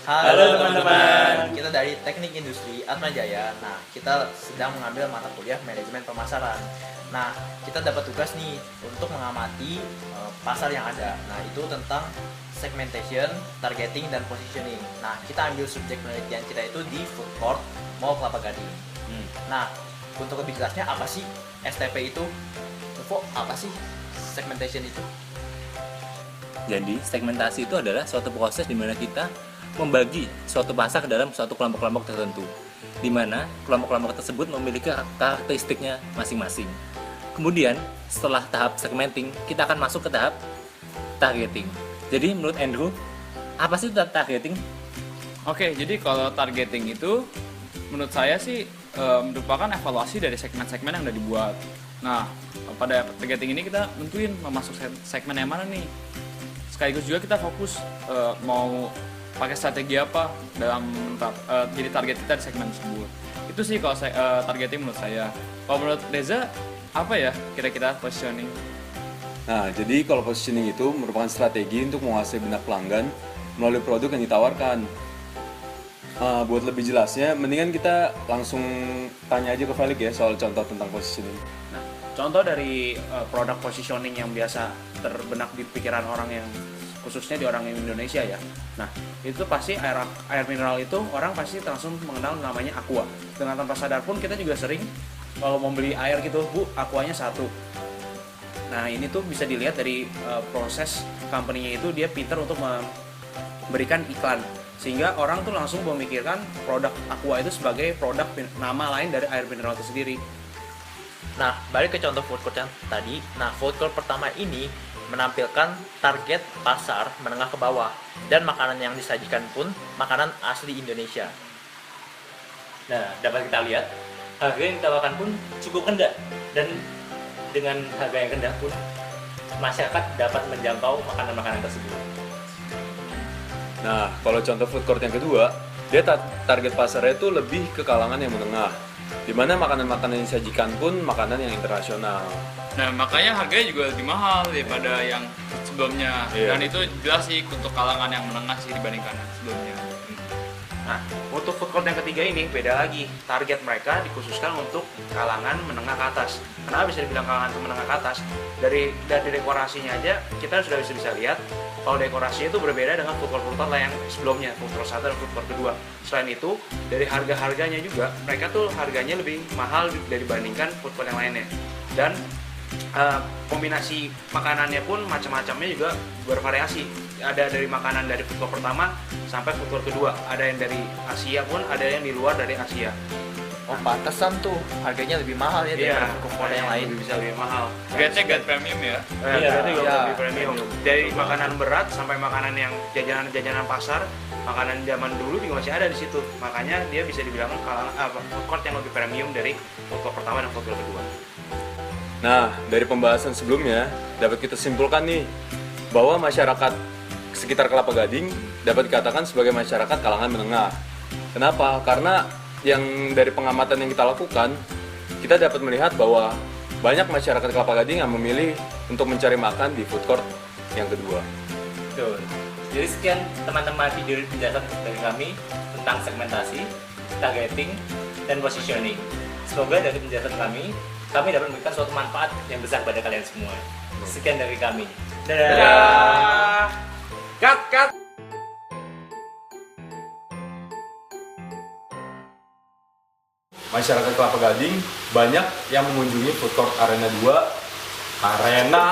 Halo teman-teman. Kita dari Teknik Industri Atmajaya. Nah, kita sedang mengambil mata kuliah manajemen pemasaran. Nah, kita dapat tugas nih untuk mengamati pasar yang ada. Nah, itu tentang segmentation, targeting, dan positioning. Nah, kita ambil subjek penelitian kita itu di food court Mall Kelapa Gading. Nah, untuk lebih jelasnya apa sih STP itu? Info apa sih segmentation itu? Jadi, segmentasi itu adalah suatu proses di mana kita membagi suatu pasar ke dalam suatu kelompok-kelompok tertentu, di mana kelompok-kelompok tersebut memiliki karakteristiknya masing-masing. Kemudian, setelah tahap segmenting, kita akan masuk ke tahap targeting. Jadi, menurut Andrew, apa sih tahap targeting? Oke, jadi kalau targeting itu menurut saya sih merupakan evaluasi dari segmen-segmen yang udah dibuat. Nah, pada targeting ini kita nentuin mau masuk segmen yang mana nih. Sekaligus juga kita fokus mau pakai strategi apa dalam jadi target kita di segmen tersebut. Itu sih kalau targeting menurut saya. Kalau menurut Reza, apa ya kira-kira positioning? Nah, jadi kalau positioning itu merupakan strategi untuk menguasai benak pelanggan melalui produk yang ditawarkan. Buat lebih jelasnya, mendingan kita langsung tanya aja ke Felix ya soal contoh tentang positioning. Nah, contoh dari produk positioning yang biasa terbenak di pikiran orang yang khususnya di orang Indonesia ya. Nah, itu pasti air mineral itu orang pasti langsung mengenal namanya Aqua. Dengan tanpa sadar pun kita juga sering kalau mau beli air gitu, Bu, Aquanya 1. Nah, ini tuh bisa dilihat dari proses company-nya itu dia pintar untuk memberikan iklan. Sehingga orang tuh langsung memikirkan produk Aqua itu sebagai produk nama lain dari air mineral itu sendiri. Nah, balik ke contoh food court yang tadi. Nah, food court pertama ini menampilkan target pasar menengah ke bawah, dan makanan yang disajikan pun makanan asli Indonesia. Nah, dapat kita lihat, harga yang ditawarkan pun cukup rendah, dan dengan harga yang rendah pun masyarakat dapat menjangkau makanan-makanan tersebut. Nah, kalau contoh food court yang kedua, dia target pasarnya itu lebih ke kalangan yang menengah, di mana makanan-makanan yang disajikan pun makanan yang internasional. Nah, makanya harganya juga lebih mahal daripada yang sebelumnya. Iya. Dan itu jelas sih untuk kalangan yang menengah sih dibandingkan sebelumnya. Nah, untuk food court yang ketiga ini beda lagi. Target mereka dikhususkan untuk kalangan menengah ke atas. Kenapa bisa dibilang kalangan menengah ke atas? Dari dekorasinya aja kita sudah bisa lihat kalau dekorasinya itu berbeda dengan food court yang sebelumnya, food court 1 dan food court kedua. Selain itu, dari harga-harganya juga mereka tuh harganya lebih mahal dibandingkan food court yang lainnya. Dan kombinasi makanannya pun macam-macamnya juga bervariasi. Ada dari makanan dari food court pertama sampai food court kedua. Ada yang dari Asia pun, ada yang di luar dari Asia. Oh, pantesan tuh harganya lebih mahal ya daripada food court yang lain. Bisa lebih mahal. Grade-nya grade premium ya. Berarti juga Iya. lebih premium. Dari makanan berat sampai makanan yang jajanan pasar, makanan zaman dulu juga masih ada di situ. Makanya dia bisa dibilang food court yang lebih premium dari food court pertama dan food court kedua. Nah, dari pembahasan sebelumnya, dapat kita simpulkan nih, bahwa masyarakat sekitar Kelapa Gading dapat dikatakan sebagai masyarakat kalangan menengah. Kenapa? Karena yang dari pengamatan yang kita lakukan, kita dapat melihat bahwa banyak masyarakat Kelapa Gading yang memilih untuk mencari makan di food court yang kedua. Betul. Jadi sekian teman-teman video penjelasan dari kami tentang segmentasi, targeting, dan positioning. Semoga dari penjelasan kami dapat memberikan suatu manfaat yang besar pada kalian semua. Sekian dari kami. Dadah. Cut. Masyarakat Kelapa Gading banyak yang mengunjungi food court Arena 2. Arena.